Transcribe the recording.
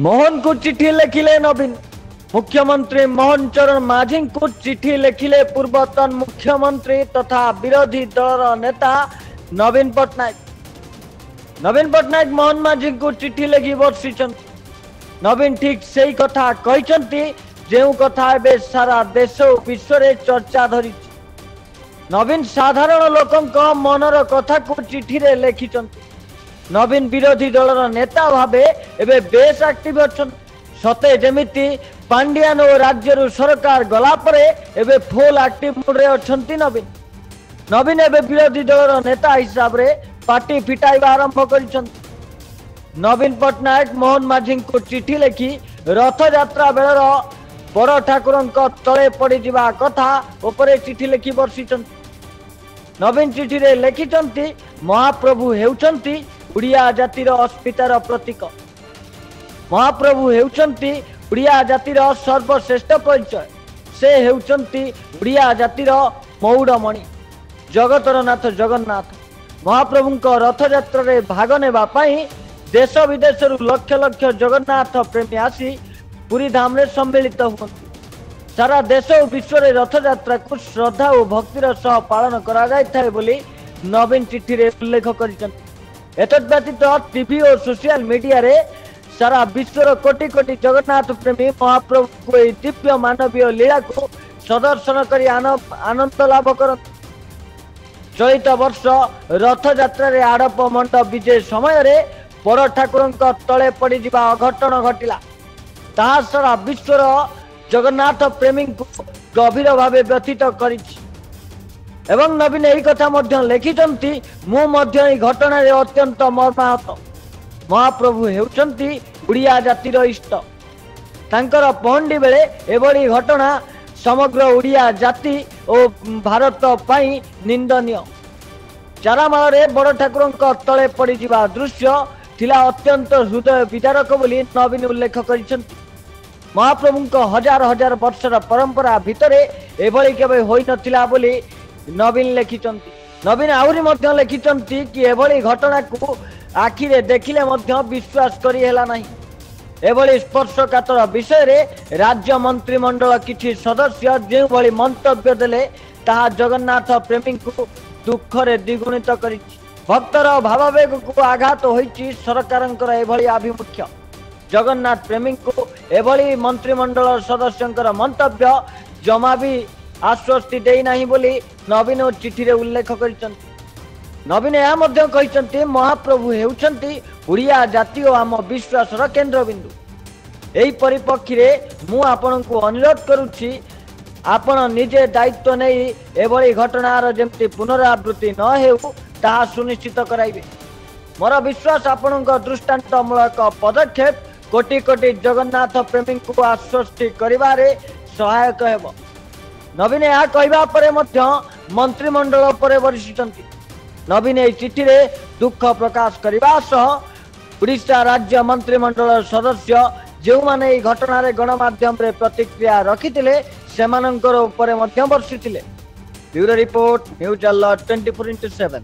मोहन को चिठी लिखिले नवीन। मुख्यमंत्री मोहन चरण माझी को चिठी लिखिले पूर्वतन मुख्यमंत्री तथा विरोधी दल नेता नवीन पट्टनायक। नवीन पट्टनायक मोहन माझी को चिठी लिखि बर्षि। नवीन ठीक से कथा कहते जो कथा ए सारा देश विश्व रे चर्चा धरी। नवीन साधारण लोकों मनर कथा को चिठी रे लिखिं। नवीन विरोधी दलर नेता भावे एबे बेस एक्टिव अछन। सते जेमिति पांड्यान और राज्य सरकार गला परे एबे फुल एक्टिव मोड रे अछंती नवीन। नवीन एबे विरोधी दलर नेता हिसाब रे पार्टी फिटाइबा आरंभ करिसंती। नवीन पट्टनायक मोहन माझी को चिठी लिखि रथ यात्रा बेलर बड़ ठाकुरंक तले पड़ी जिबा कथा उपरे चिठी लिखि बर्षिचंती। नवीन चिठी रे लिखिचंती महाप्रभु हेउचंती उड़िया जातिर अस्मितार प्रतीक। महाप्रभु हेउचंती उड़िया जातिर सर्वश्रेष्ठ परिचय। से हेउचंती उड़िया जातिर मौड़मणि जगतर नाथ जगन्नाथ। महाप्रभुंक रथ यात्रा रे भाग नेबा पई देश विदेश लक्ष लक्ष जगन्नाथ प्रेमी आसी पुरी धाम रे सम्मिलित हुअନ୍ତି। सारा देश और विश्व रे रथ यात्रा को श्रद्धा और भक्तिर सह पालन करा जायथाय बोली नवीन चिठी रे उल्लेख करिसंती। एतद व्यतीत टीवी और सोशल मीडिया रे सारा विश्वर कोटि कोटि जगन्नाथ प्रेमी महाप्रभु को दिव्य मानवीय लीला को सदर्शन करी आनंद लाभ करते। चलित वर्ष रथ यात्रा रे आड़प मंडप विजय समय रे बड़ ठाकुरंक तले पड़ी जिबा अघटन घटिला। ताहा सारा विश्वर जगन्नाथ प्रेमी को गभीर भावे व्यथित करिछि। एवं नवीन यही कथा मध्य लिखिचंती मु मध्य एही घटना रे अत्यंत मर्माहत। महाप्रभु हेउचंती उड़िया जातिर इष्ट। तांकर पहंडी बेले एभली घटना समग्र उड़िया जाति और भारत पाई निंदनीय। चारामाल रे बड़ ठाकुरंक तले पड़ी जिबा दृश्य थिला अत्यंत हृदय विदारक बोली नवीन उल्लेख करिसंती। महाप्रभुंक हजार हजार वर्षर परंपरा भितरे एभली केबे होई नथिला बोली नवीन लिखिचंती। नवीन आउरी मध्य लिखिचंती कि एभली घटना को आखिरे देखिले मध्य विश्वास करी हेला नाही। एभली स्पर्शकातर विषय रे राज्य मंत्रिमंडल किछि सदस्य जे भली मंतव्य देले ताहा जगन्नाथ प्रेमी को दुख रे द्विगुणित करिछि। भक्तर भावावेग को आघात होइछि सरकारंकर एभली आभिमुख्य। जगन्नाथ प्रेमी को एभली मंत्रिमंडल सदस्यंकर मंतव्य जमा भी आश्वस्ति देई नाही बोली नवीन चिठी रे उल्लेख करिसंती। नवीन या मध्य कहिसंती महाप्रभु हेउचंती उड़िया जाति और आम विश्वासर केंद्र बिंदु। एही परिप्रेक्षी रे मु आपन को अनुरोध करूछि आपण निजे दायित्व नहीं एभली घटनार जेमती पुनरावृत्ति न हेउ ताहा सुनिश्चित कराइबे। मोर विश्वास आपणक दृष्टांतमूलक पदक्षेप कोटि कोटि जगन्नाथ प्रेमी को आश्वस्ति करिबारे सहायक हेब। नवीन यह कहवा परे मध्य मंत्रिमंडल परे बर्षिचंती। नवीन एही चिठी रे दुख प्रकाश करबा सह उड़ीसा राज्य मंत्रिमंडल सदस्य जो माने एही घटना रे गणमाध्यम रे प्रतिक्रिया रखिथिले सेमानंकर उपरे मध्य बर्षिथिले। Bureau report news alert 24x7।